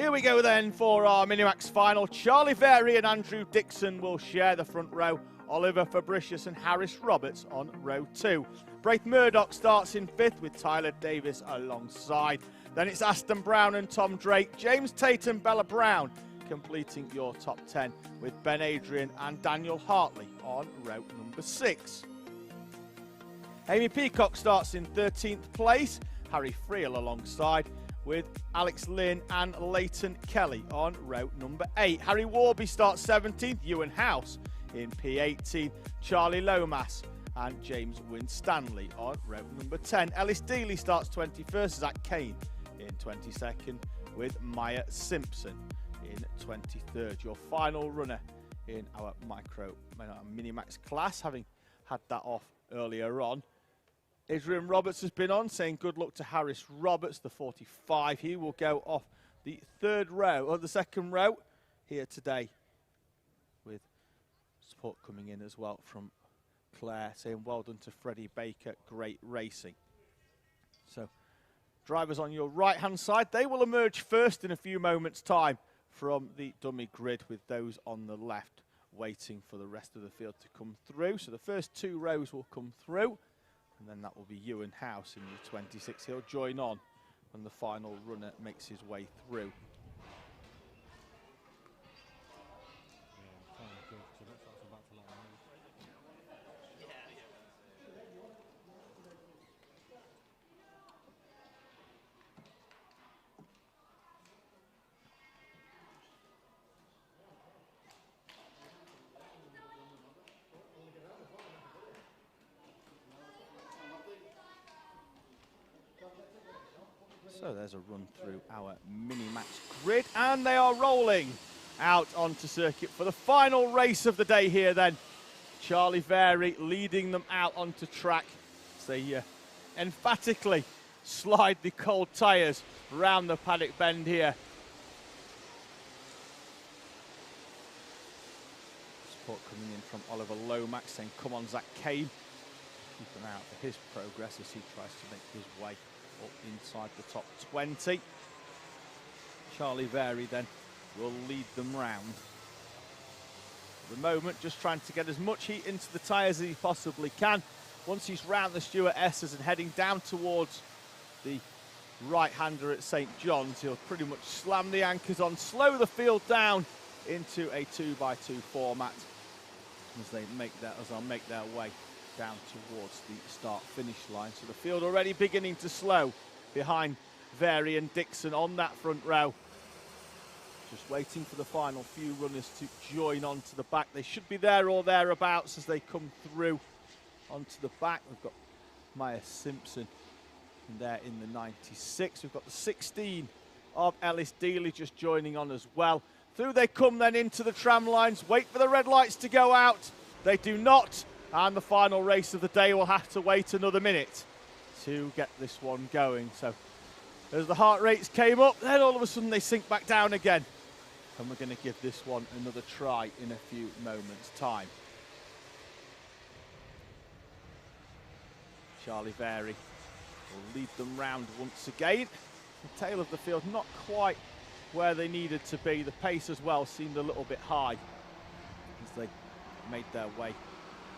Here we go then for our Minimax final. Charlie Very and Andrew Dixon will share the front row. Oliver Fabricius and Harris Roberts on row 2. Braith Murdoch starts in 5th with Tyler Davis alongside. Then it's Aston Brown and Tom Drake. James Tate and Bella Brown completing your top 10 with Ben Adrian and Daniel Hartley on row number 6. Amy Peacock starts in 13th place. Harry Friel alongside with Alex Lynn and Leighton Kelly on row number 8. Harry Warby starts 17th. Ewan House in P18. Charlie Lomas and James Winstanley on row number 10. Ellis Dealey starts 21st. Zach Kane in 22nd with Maya Simpson in 23rd. Your final runner in our Minimax class, having had that off earlier on. Adrian Roberts has been on, saying good luck to Harris Roberts, the 45. He will go off the second row here today, with support coming in as well from Claire, saying well done to Freddie Baker, great racing. So drivers on your right hand side, they will emerge first in a few moments time from the dummy grid, with those on the left waiting for the rest of the field to come through. So the first 2 rows will come through, and then that will be Ewan House in the 26. He'll join on when the final runner makes his way through. So there's a run through our Minimax grid, and they are rolling out onto circuit for the final race of the day here then. Charlie Very leading them out onto track as they emphatically slide the cold tyres round the paddock bend here. Support coming in from Oliver Lomax saying, come on Zach Kane. Keep an eye out for his progress as he tries to make his way up inside the top 20. Charlie Very then will lead them round. At the moment, just trying to get as much heat into the tyres as he possibly can. Once he's round the Stuart S's and heading down towards the right-hander at St John's, he'll pretty much slam the anchors on, slow the field down into a 2x2 format as they'll make their way down towards the start-finish line. So the field already beginning to slow behind Very and Dixon on that front row. Just waiting for the final few runners to join onto the back. They should be there or thereabouts as they come through onto the back. We've got Maya Simpson there in the 96. We've got the 16 of Ellis Dealey just joining on as well. Through they come then into the tram lines. Wait for the red lights to go out. They do not. And the final race of the day will have to wait another minute to get this one going. So as the heart rates came up, then all of a sudden they sink back down again. And we're going to give this one another try in a few moments' time. Charlie Very will lead them round once again. The tail of the field not quite where they needed to be. The pace as well seemed a little bit high as they made their way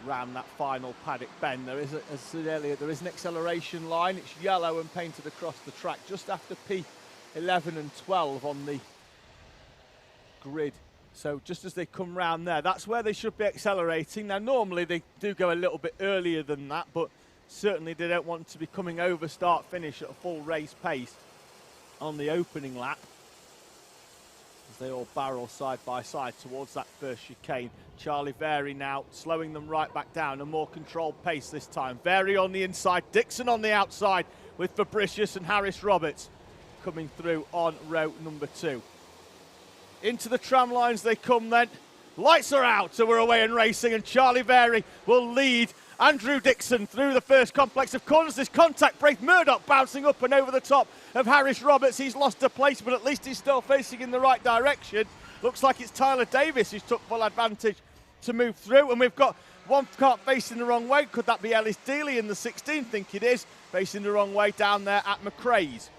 round that final paddock bend. There is, as I said earlier, there is an acceleration line. It's yellow and painted across the track just after P11 and 12 on the grid. So just as they come round there, that's where they should be accelerating. Now normally they do go a little bit earlier than that, but certainly they don't want to be coming over start finish at a full race pace on the opening lap, as they all barrel side by side towards that first chicane. Charlie Very now slowing them right back down, a more controlled pace this time. Very on the inside, Dixon on the outside with Fabricius and Harris Roberts coming through on row number 2. Into the tram lines they come then. Lights are out, so we're away and racing, and Charlie Very will lead Andrew Dixon through the first complex of corners. This contact, Braith Murdoch bouncing up and over the top of Harris Roberts. He's lost a place, but at least he's still facing in the right direction. Looks like it's Tyler Davis who's took full advantage to move through, and we've got one car facing the wrong way. Could that be Ellis Dealey in the 16? Think it is, facing the wrong way down there at McRae's.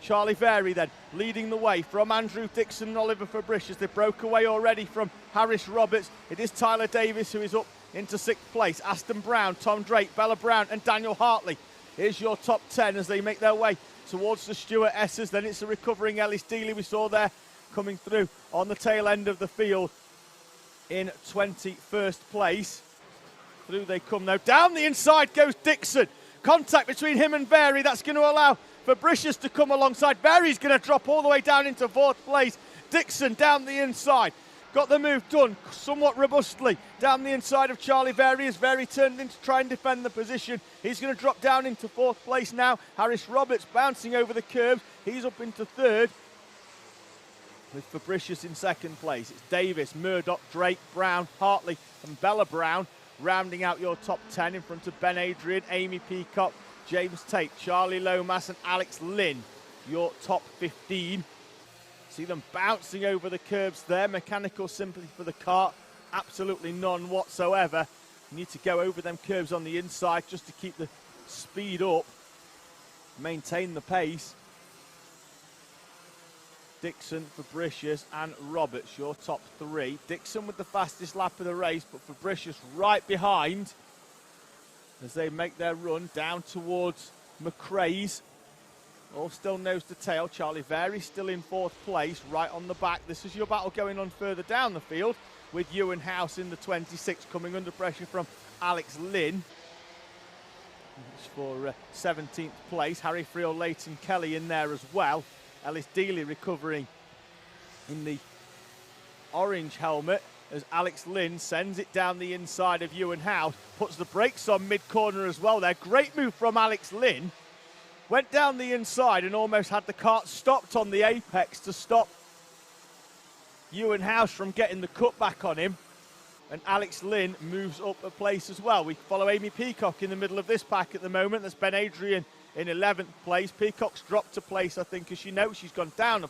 Charlie Vary then leading the way from Andrew Dixon and Oliver Fabricius. They broke away already from Harris Roberts. It is Tyler Davis who is up into 6th place. Aston Brown, Tom Drake, Bella Brown and Daniel Hartley. Here's your top 10 as they make their way towards the Stuart Essers. Then it's a recovering Ellis Dealey we saw there coming through on the tail end of the field in 21st place. Through they come now. Down the inside goes Dixon. Contact between him and Vary. That's going to allow Fabricius to come alongside. Vary's going to drop all the way down into 4th place. Dixon down the inside. Got the move done somewhat robustly down the inside of Charlie Vary as Vary turned in to try and defend the position. He's going to drop down into 4th place now. Harris Roberts bouncing over the curbs. He's up into 3rd with Fabricius in 2nd place. It's Davis, Murdoch, Drake, Brown, Hartley and Bella Brown rounding out your top 10 in front of Ben Adrian, Amy Peacock, James Tate, Charlie Lomas and Alex Lynn. Your top 15. See them bouncing over the curbs there. Mechanical sympathy for the kart, absolutely none whatsoever. You need to go over them curbs on the inside just to keep the speed up, maintain the pace. Dixon, Fabricius and Roberts, your top 3. Dixon with the fastest lap of the race, but Fabricius right behind as they make their run down towards McRae's. All still nose to tail. Charlie Vary still in 4th place, right on the back. This is your battle going on further down the field with Ewan House in the 26, coming under pressure from Alex Lynn. For 17th place, Harry Friel, Leighton Kelly in there as well. Ellis Dealey recovering in the orange helmet as Alex Lynn sends it down the inside of Ewan House. Puts the brakes on mid-corner as well there. Great move from Alex Lynn. Went down the inside and almost had the kart stopped on the apex to stop Ewan House from getting the cutback on him. And Alex Lynn moves up a place as well. We follow Amy Peacock in the middle of this pack at the moment. That's Ben Adrian in 11th place. Peacock's dropped a place, I think, as you know. She's gone down.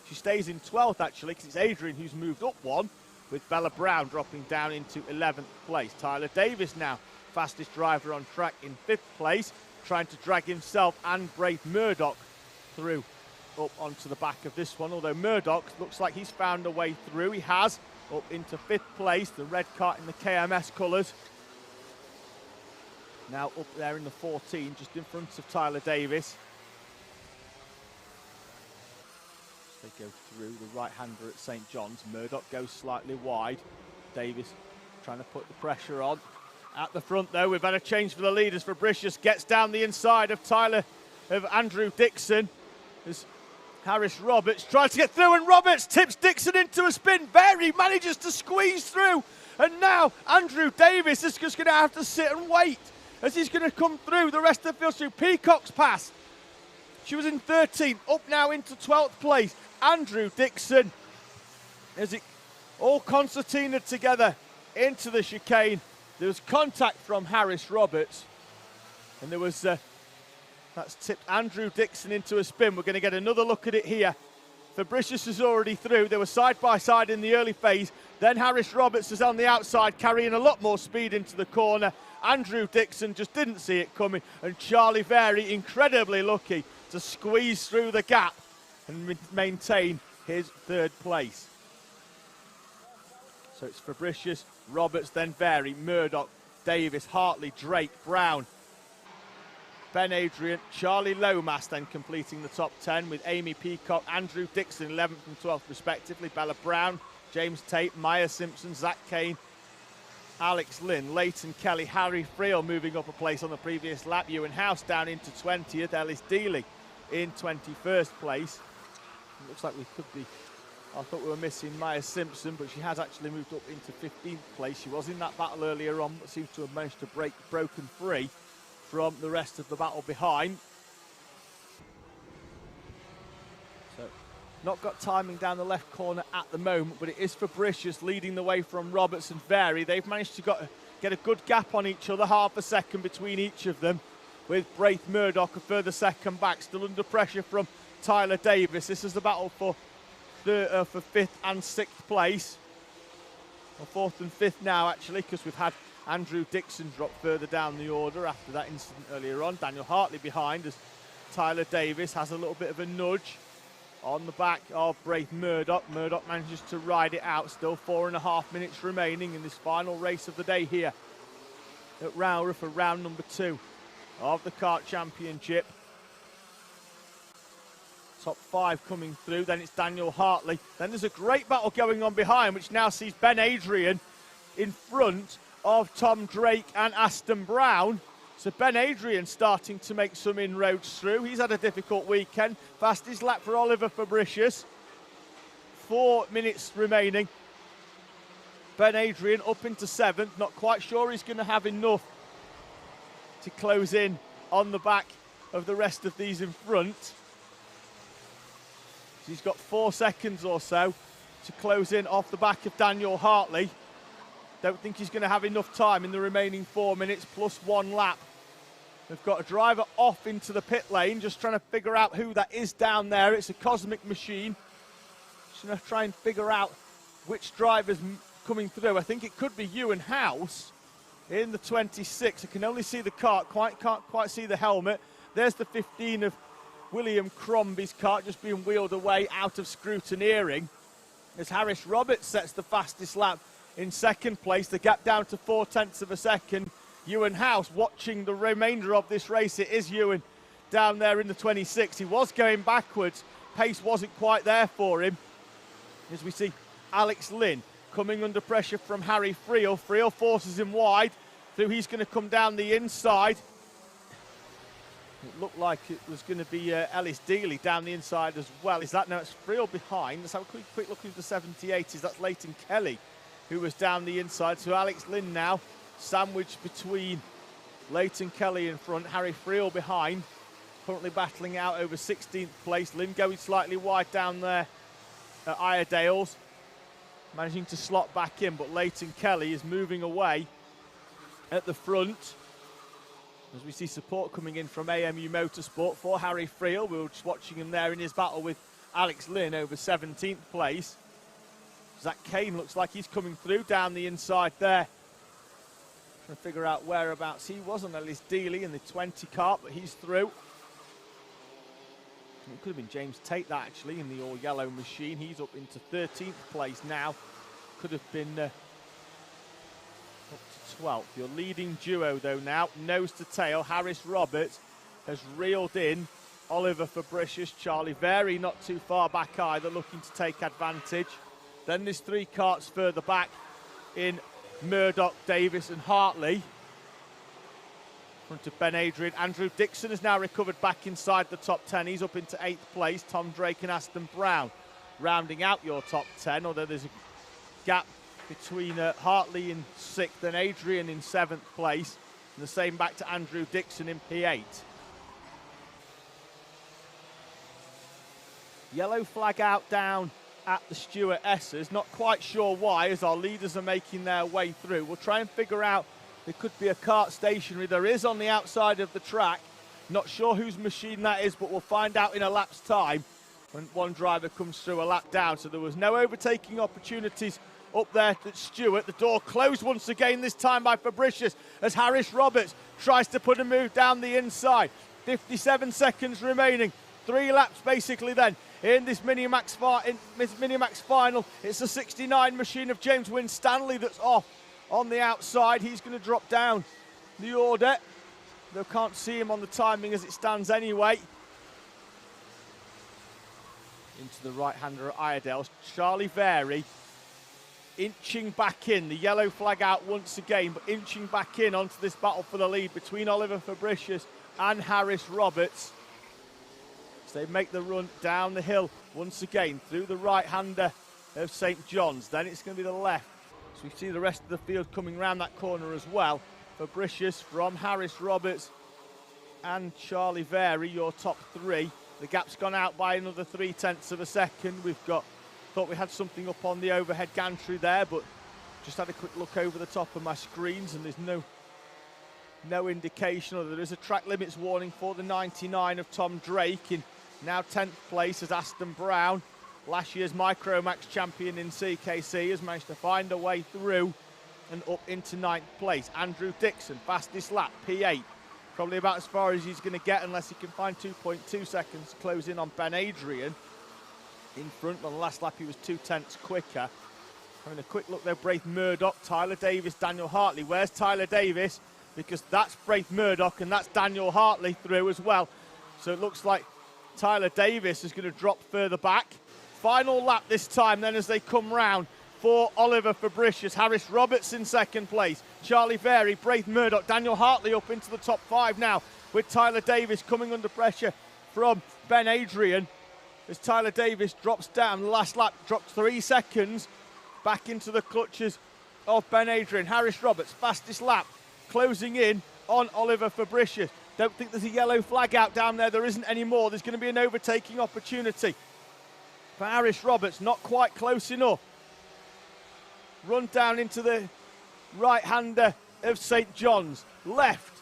She stays in 12th, actually, because it's Adrian who's moved up one, with Bella Brown dropping down into 11th place. Tyler Davis now, fastest driver on track in 5th place, trying to drag himself and Braith Murdoch through up onto the back of this one. Although Murdoch looks like he's found a way through. He has, up into 5th place, the red kart in the KMS colours. Now up there in the 14, just in front of Tyler Davis. They go through the right-hander at St. John's. Murdoch goes slightly wide. Davis trying to put the pressure on. At the front, though, we've had a change for the leaders. Fabricius gets down the inside of Andrew Dixon. As Harris Roberts tries to get through, and Roberts tips Dixon into a spin. Vary manages to squeeze through. And now Andrew Davis is just going to have to sit and wait as he's going to come through the rest of the field through Peacock's pass. She was in 13th, up now into 12th place. Andrew Dixon, as it all concertinaed together into the chicane. There was contact from Harris Roberts, and there was, that's tipped Andrew Dixon into a spin. We're going to get another look at it here. Fabricius is already through. They were side by side in the early phase. Then Harris Roberts is on the outside, carrying a lot more speed into the corner. Andrew Dixon just didn't see it coming, and Charlie Vary incredibly lucky to squeeze through the gap and maintain his 3rd place. So it's Fabricius, Roberts, then Vary, Murdoch, Davis, Hartley, Drake, Brown, Ben Adrian, Charlie Lomas then completing the top 10 with Amy Peacock, Andrew Dixon 11th and 12th respectively, Bella Brown, James Tate, Maya Simpson, Zach Kane, Alex Lynn, Leighton Kelly, Harry Friel moving up a place on the previous lap, Ewan House down into 20th, Ellis Dealey in 21st place. It looks like we could be, I thought we were missing Maya Simpson, but she has actually moved up into 15th place. She was in that battle earlier on, but seems to have managed to break broken free from the rest of the battle behind. So, not got timing down the left corner at the moment, but it is Fabricius leading the way from Roberts and Vary. They've managed to get a good gap on each other, half a second between each of them, with Braith Murdoch a further second back, still under pressure from Tyler Davis. This is the battle for 5th and 6th place. Or 4th and 5th now, actually, because we've had Andrew Dixon drop further down the order after that incident earlier on. Daniel Hartley behind as Tyler Davis has a little bit of a nudge on the back of Braith Murdoch. Murdoch manages to ride it out. Still 4.5 minutes remaining in this final race of the day here at Rowrah for round number 2 of the Kart Championship. Top 5 coming through, then it's Daniel Hartley. Then there's a great battle going on behind, which now sees Ben Adrian in front of Tom Drake and Aston Brown. So Ben Adrian starting to make some inroads through. He's had a difficult weekend. Fastest lap for Oliver Fabricius. 4 minutes remaining. Ben Adrian up into 7th. Not quite sure he's going to have enough to close in on the back of the rest of these in front. He's got 4 seconds or so to close in off the back of Daniel Hartley. Don't think he's going to have enough time in the remaining 4 minutes plus 1 lap. They've got a driver off into the pit lane, just trying to figure out who that is down there. It's a cosmic machine. Just going to try and figure out which driver's coming through. I think it could be Ewan House in the 26. I can only see the kart, can't quite see the helmet. There's the 15 of William Crombie's kart just being wheeled away out of scrutineering. As Harris Roberts sets the fastest lap in 2nd place, the gap down to 0.4 of a second. Ewan House watching the remainder of this race. It is Ewan down there in the 26. He was going backwards. Pace wasn't quite there for him. As we see Alex Lynn coming under pressure from Harry Friel. Friel forces him wide. Through, he's going to come down the inside. It looked like it was going to be Ellis Dealey down the inside as well. Is that now? It's Friel behind. Let's have a quick look into the 70-80s. That's Leighton Kelly who was down the inside. So Alex Lynn now sandwiched between Leighton Kelly in front, Harry Friel behind. Currently battling out over 16th place. Lynn going slightly wide down there at Iredale's. Managing to slot back in, but Leighton Kelly is moving away at the front. As we see support coming in from AMU Motorsport for Harry Friel. We were just watching him there in his battle with Alex Lynn over 17th place. Zach Kane looks like he's coming through down the inside there. Trying to figure out whereabouts he was on Ellis Dealey in the 20 kart, but he's through. It could have been James Tate that actually in the all yellow machine. He's up into 13th place now. Could have been up to 12th. Your leading duo though now, nose to tail. Harris Roberts has reeled in Oliver Fabricius. Charlie Very not too far back either, looking to take advantage. Then there's 3 karts further back in Murdoch, Davis and Hartley. In front of Ben Adrian. Andrew Dixon has now recovered back inside the top 10. He's up into 8th place. Tom Drake and Aston Brown rounding out your top 10, although there's a gap between Hartley in 6th and Adrian in 7th place. And the same back to Andrew Dixon in P8. Yellow flag out down at the Stuart Essers. Not quite sure why, as our leaders are making their way through. We'll try and figure out. There could be a kart stationary. There is on the outside of the track. Not sure whose machine that is, but we'll find out in a lap's time when one driver comes through a lap down. So there was no overtaking opportunities up there at Stuart. The door closed once again, this time by Fabricius, as Harris Roberts tries to put a move down the inside. 57 seconds remaining. 3 laps basically then in this Minimax final. It's a 69 machine of James Winstanley that's off on the outside. He's going to drop down the order. Though can't see him on the timing as it stands anyway. Into the right-hander at Iredale's. Charlie Very inching back in. The yellow flag out once again, but inching back in onto this battle for the lead between Oliver Fabricius and Harris Roberts. So they make the run down the hill once again through the right-hander of St. John's. Then it's going to be the left. So we see the rest of the field coming around that corner as well. Fabricius from Harris Roberts and Charlie Very, your top 3. The gap's gone out by another 0.3 of a second. Thought we had something up on the overhead gantry there, but just had a quick look over the top of my screens and there's no indication, or there is a track limits warning for the 99 of Tom Drake in now 10th place as Aston Brown, last year's Micromax champion in CKC, has managed to find a way through and up into 9th place. Andrew Dixon, fastest lap, P8. Probably about as far as he's going to get unless he can find 2.2 seconds to close in on Ben Adrian. In front on the last lap, he was 0.2 quicker. Having a quick look there, Braith Murdoch, Tyler Davis, Daniel Hartley. Where's Tyler Davis? Because that's Braith Murdoch and that's Daniel Hartley through as well. So it looks like Tyler Davis is going to drop further back. Final lap this time then as they come round for Oliver Fabricius. Harris Roberts in second place. Charlie Very, Braith Murdoch, Daniel Hartley up into the top 5 now with Tyler Davis coming under pressure from Ben Adrian. As Tyler Davis drops down, the last lap dropped 3 seconds back into the clutches of Ben Adrian. Harris Roberts, fastest lap, closing in on Oliver Fabricius. Don't think there's a yellow flag out down there. There isn't anymore. There's going to be an overtaking opportunity for Harris Roberts. Not quite close enough. Run down into the right-hander of St. John's. Left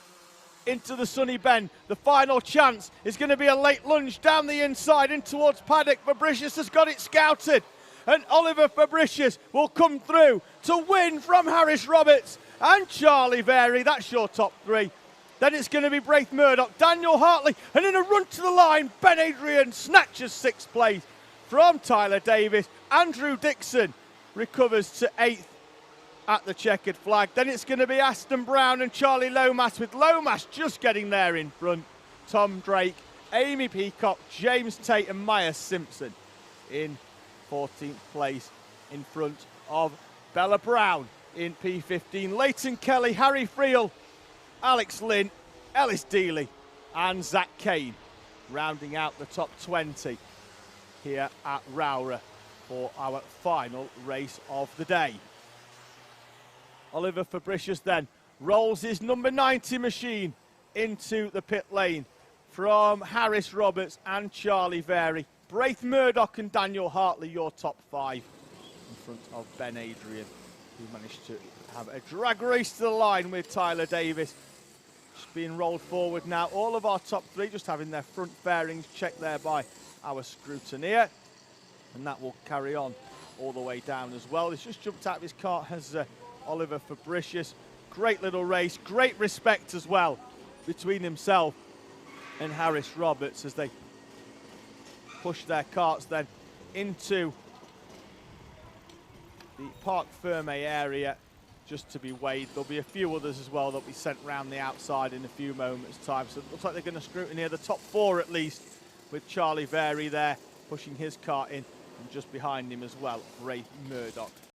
into the Sunny Bend. The final chance is going to be a late lunge down the inside in towards paddock. Fabricius has got it scouted. And Oliver Fabricius will come through to win from Harris Roberts and Charlie Very. That's your top 3. Then it's going to be Braith Murdoch, Daniel Hartley, and in a run to the line, Ben Adrian snatches 6th place from Tyler Davis. Andrew Dixon recovers to 8th at the checkered flag. Then it's going to be Aston Brown and Charlie Lomas, with Lomas just getting there in front. Tom Drake, Amy Peacock, James Tate and Maya Simpson in 14th place in front of Bella Brown in P15. Leighton Kelly, Harry Friel, Alex Lynn, Ellis Dealey and Zach Kane rounding out the top 20 here at Rowrah for our final race of the day. Oliver Fabricius then rolls his number 90 machine into the pit lane from Harris Roberts and Charlie Very. Braith Murdoch and Daniel Hartley, your top 5 in front of Ben Adrian, who managed to have a drag race to the line with Tyler Davis. Just being rolled forward now. All of our top 3 just having their front fairings checked there by our scrutineer. And that will carry on all the way down as well. He's just jumped out of his cart, has Oliver Fabricius. Great little race, great respect as well between himself and Harris Roberts as they push their carts then into the Parc Ferme area just to be weighed. There'll be a few others as well that'll be sent round the outside in a few moments' time. So it looks like they're going to scrutineer the top 4 at least, with Charlie Very there pushing his cart in, and just behind him as well, Braith Murdoch.